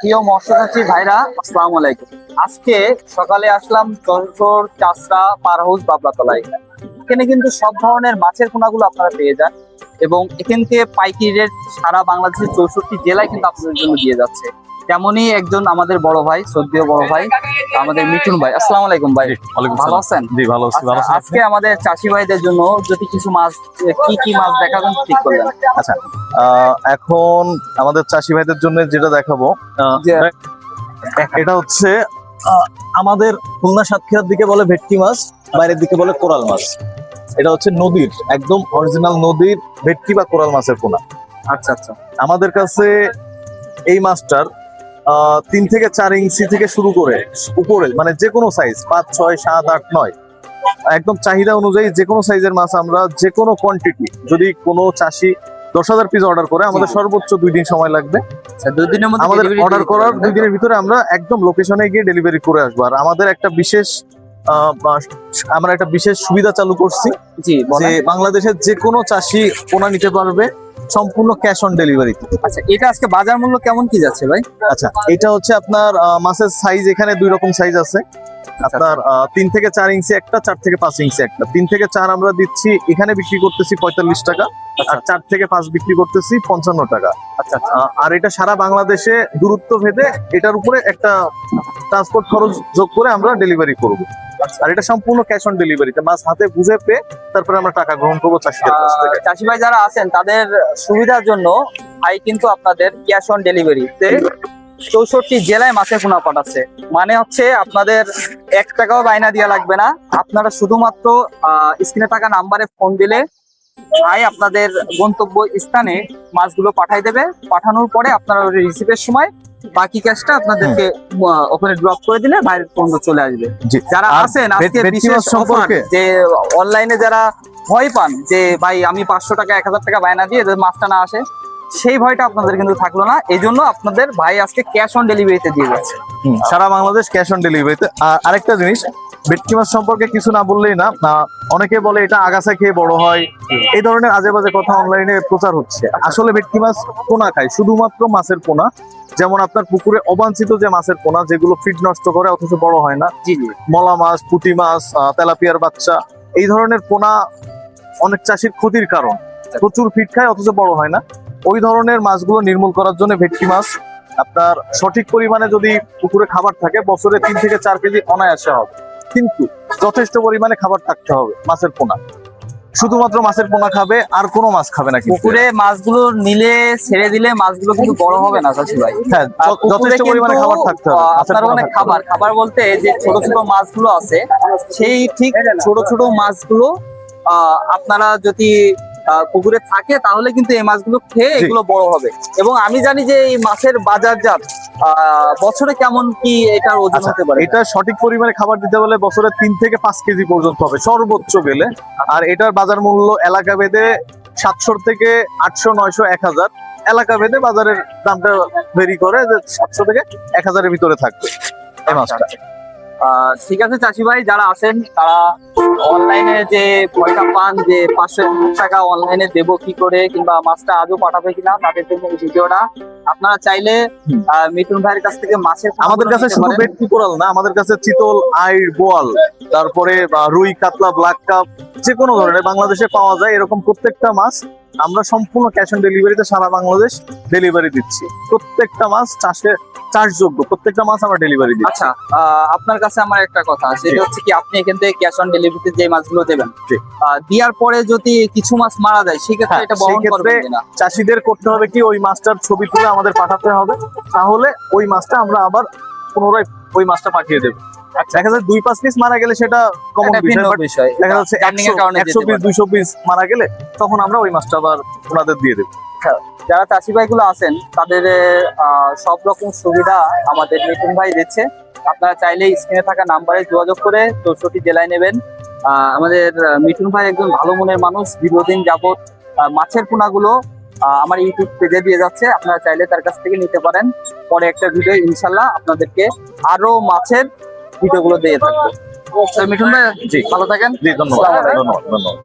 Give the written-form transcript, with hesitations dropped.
প্রিয় মৎস্যচাষী ভাইরা, আসসালামু আলাইকুম। আজকে সকালে আসলাম যশোর চাষড়া পার হাউস বাবলাতলায়। এখানে কিন্তু সব ধরনের মাছের পোনাগুলো আপনারা পেয়ে যান এবং এখান থেকে পাইকারি রেট সারা বাংলাদেশের 64 জেলায় কিন্তু আপনাদের জন্য দিয়ে যাচ্ছে। তেমনই একজন আমাদের বড় ভাই, শ্রদ্ধেয় বড় ভাই, আমাদের মিঠুন ভাই। আসসালামু আলাইকুম ভাই, ভালো আছেন? জি ভালো আছি। ভালো আছি। আজকে আমাদের চাষি ভাইদের জন্য যদি কিছু মাছ, কি কি মাছ দেখাবেন ঠিক করলেন? আচ্ছা, এখন আমাদের চাষি ভাইদের জন্য যেটা দেখাবো এটা হচ্ছে আমাদের খুলনা সাতক্ষীরার দিকে বলে ভেটকি মাছ, বাইরের দিকে বলে কোরাল মাছ। এটা হচ্ছে নদীর একদম অরিজিনাল নদীর ভেটকি বা কোরাল মাছের পোনা। আচ্ছা আচ্ছা। আমাদের কাছে এই মাছটার 3 থেকে 4 ইঞ্চি থেকে শুরু করে উপরে মানে যে কোনো সাইজ 5, 6, 7, 8, 9 একদম চাহিদা অনুযায়ী যে কোনো সাইজের মাছ আমরা যে কোনো কোয়ান্টিটি, যদি কোনো চাষি 10,000 পিস অর্ডার করে আমাদের সর্বোচ্চ 2 দিন সময় লাগবে। 2 দিনের মধ্যে আমাদের অর্ডার করার 2 দিনের ভিতরে আমরা একদম লোকেশনে গিয়ে ডেলিভারি করে আসবো। আর আমাদের একটা বিশেষ আমরা একটা বিশেষ সুবিধা চালু করছি জি, যে বাংলাদেশের যে কোনো চাষি পোনা নিতে পারবে সম্পূর্ণ ক্যাশ অন ডেলিভারি। আচ্ছা, এটা আজকে বাজার মূল্য কেমন কি যাচ্ছে ভাই? আচ্ছা, এটা হচ্ছে আপনার মাছের সাইজ, এখানে 2 রকম সাইজ আছে আপনার। 3 থেকে 4 ইঞ্চি একটা, 4 থেকে 5 ইঞ্চি একটা। 3 থেকে 4 আমরা দিচ্ছি, এখানে বিক্রি করতেছি 45 টাকা, আর 4 থেকে 5 বিক্রি করতেছি 55 টাকা। আচ্ছা, আর এটা সারা বাংলাদেশে দূরত্ব ভেদে এটার উপরে একটা ট্রান্সপোর্ট খরচ যোগ করে আমরা ডেলিভারি করব। আর এটা সম্পূর্ণ ক্যাশ অন ডেলিভারিতে, মাছ হাতে বুঝে পেয়ে তারপরে আমরা টাকা গ্রহণ করবো চাষিদের কাছ থেকে। চাষি ভাই যারা আছেন তাদের সুবিধার জন্য ভাই কিন্তু আপনাদের ক্যাশ অন ডেলিভারিতে 64 জেলায় মাছের পোনা পাঠাচ্ছে। মানে হচ্ছে আপনাদের 1 টাকাও বায়না দেওয়া লাগবে না। আপনারা শুধুমাত্র স্ক্রিনে থাকা নাম্বারে ফোন দিলে ভাই আপনাদের গন্তব্য স্থানে মাছগুলো পাঠাই দেবে। পাঠানোর পরে আপনারা রিসিভের সময় বাকি ক্যাশটা আপনাদেরকে ওখানে ড্রপ করে দিলে বাইরের পণ্য চলে আসবে। যারা আছেন আজকে বিশেষ সম্পর্কে যে অনলাইনে যারা ভয় পান যে ভাই আমি 500 টাকা 1000 টাকা বায়না দিয়ে মাছটা না আসে, সেই ভয়টা আপনাদের কিন্তু থাকলো না। এই জন্য আপনাদের ভাই আজকে ক্যাশ অন ডেলিভারিতে দিয়ে যাচ্ছে সারা বাংলাদেশ ক্যাশ অন ডেলিভারিতে। আরেকটা জিনিস, ভেটকি মাছ সম্পর্কে কিছু না বললেই না। অনেকে বলে এটা আগাছা খেয়ে বড় হয়, এই ধরনের আজে বাজে কথা অনলাইনে প্রচার হচ্ছে। আসলে ভেটকি মাছ পোনা খায়, শুধুমাত্র মাছের পোনা। যেমন আপনার পুকুরে অবাঞ্ছিত যে মাছের পোনা, যেগুলো ফিড নষ্ট করে অথচ বড় হয় না, মলা মাছ, পুঁটি মাছ, তেলাপিয়ার বাচ্চা, এই ধরনের পোনা অনেক চাষির ক্ষতির কারণ। প্রচুর ফিড খায় অথচ বড় হয় না। ওই ধরনের মাছগুলো নির্মূল করার জন্য ভেটকি মাছ আপনার সঠিক পরিমাণে যদি পুকুরে খাবার থাকে, বছরে 3 থেকে 4 কেজি অনায়াসে হবে। কিন্তু যথেষ্ট পরিমাণে খাবার থাকতে হবে মাছের পোনা। শুধুমাত্র মাছের পোনা খাবে, আর কোনো মাছ খাবে না। পুকুরে মাছগুলো নিলে ছেড়ে দিলে মাছগুলো কিন্তু বড় হবে না চাষি ভাই। হ্যাঁ, যথেষ্ট পরিমাণে খাবার থাকতে হবে। আপনার মানে খাবার বলতে যে ছোট ছোট মাছগুলো আছে, সেই ঠিক ছোট ছোট মাছগুলো আপনারা যদি পুকুরে থাকে তাহলে কিন্তু এই মাছগুলো খেয়ে এগুলো বড় হবে। এবং আমি জানি যে এই মাছের বাজারজাত বছরে কেমন কি এটার ওজন হতে পারে? এটা সঠিক পরিমাণে খাবার দিতে হলে বছরে 3 থেকে 5 কেজি পর্যন্ত হবে সর্বোচ্চ গেলে। আর এটার বাজার মূল্য এলাকা ভেদে 700 থেকে 800, 900, 1000 এলাকা ভেদে বাজারের দামটা ভেরি করে, যে 700 থেকে 1000 এর ভিতরে থাকবে এই মাছটা। ঠিক আছে চাষি ভাই, যারা আছেন তারা অনলাইনে যে ভয়টা পান যে 500 টাকা অনলাইনে দেবো কি করে, কিংবা মাছটা আজও পাঠাবে কিনা, তাদের জন্য এই ভিডিওটা। আপনারা চাইলে মিঠুন ভাইয়ের কাছ থেকে মাছের, আমাদের কাছে শুধু ভেটকি কোরাল না, আমাদের কাছে চিতল, আইড়, বোয়াল, তারপরে রুই, কাতলা, ব্ল্যাক কাপ, যে কোনো ধরনের বাংলাদেশে পাওয়া যায় এরকম প্রত্যেকটা মাছ আমরা সম্পূর্ণ ক্যাশ অন ডেলিভারিতে সারা বাংলাদেশ ডেলিভারি দিচ্ছি। প্রত্যেকটা মাছ চাষযোগ্য, প্রত্যেকটা মাছ আমরা ডেলিভারি দিচ্ছি। আচ্ছা, আপনার কাছে আমার একটা কথা, সেটা হচ্ছে কি আপনি এখান থেকে ক্যাশ অন ডেলিভারিতে যে মাছগুলো দেবেন, দেওয়ার পরে যদি কিছু মাছ মারা যায় সেক্ষেত্রে এটা বহন করবেন কিনা? চাষিদের করতে হবে কি, ওই মাছটার ছবি তুলে আমাদের পাঠাতে হবে, তাহলে ওই মাছটা আমরা আবার পুনরায় ওই মাছটা পাঠিয়ে দেবো। দেখা যাচ্ছে 2-5 পিস মারা গেলে সেটা কমন বিষয়, দেখা যাচ্ছে 100 পিস 200 পিস মারা গেলে তখন আমরা ওই মাছটা আবার ওনাদের দিয়ে দেবো। যারা চাষি ভাইগুলো আছেন তাদের সব রকম সুবিধা আমাদের মিঠুন ভাই দিচ্ছে। আপনারা চাইলে স্ক্রিনে থাকা নাম্বারে যোগাযোগ করে 64 জেলায় নেবেন। আমাদের মিঠুন ভাই একজন ভালো মনের মানুষ, দীর্ঘদিন যাবত মাছের পোনাগুলো আমার ইউটিউব পেজে দিয়ে যাচ্ছে। আপনারা চাইলে তার কাছ থেকে নিতে পারেন। পরে একটা ভিডিও ইনশাল্লাহ আপনাদেরকে আরো মাছের ভিডিওগুলো দিয়ে থাকবো। মিঠুন ভাই ভালো থাকেন। জি, ধন্যবাদ।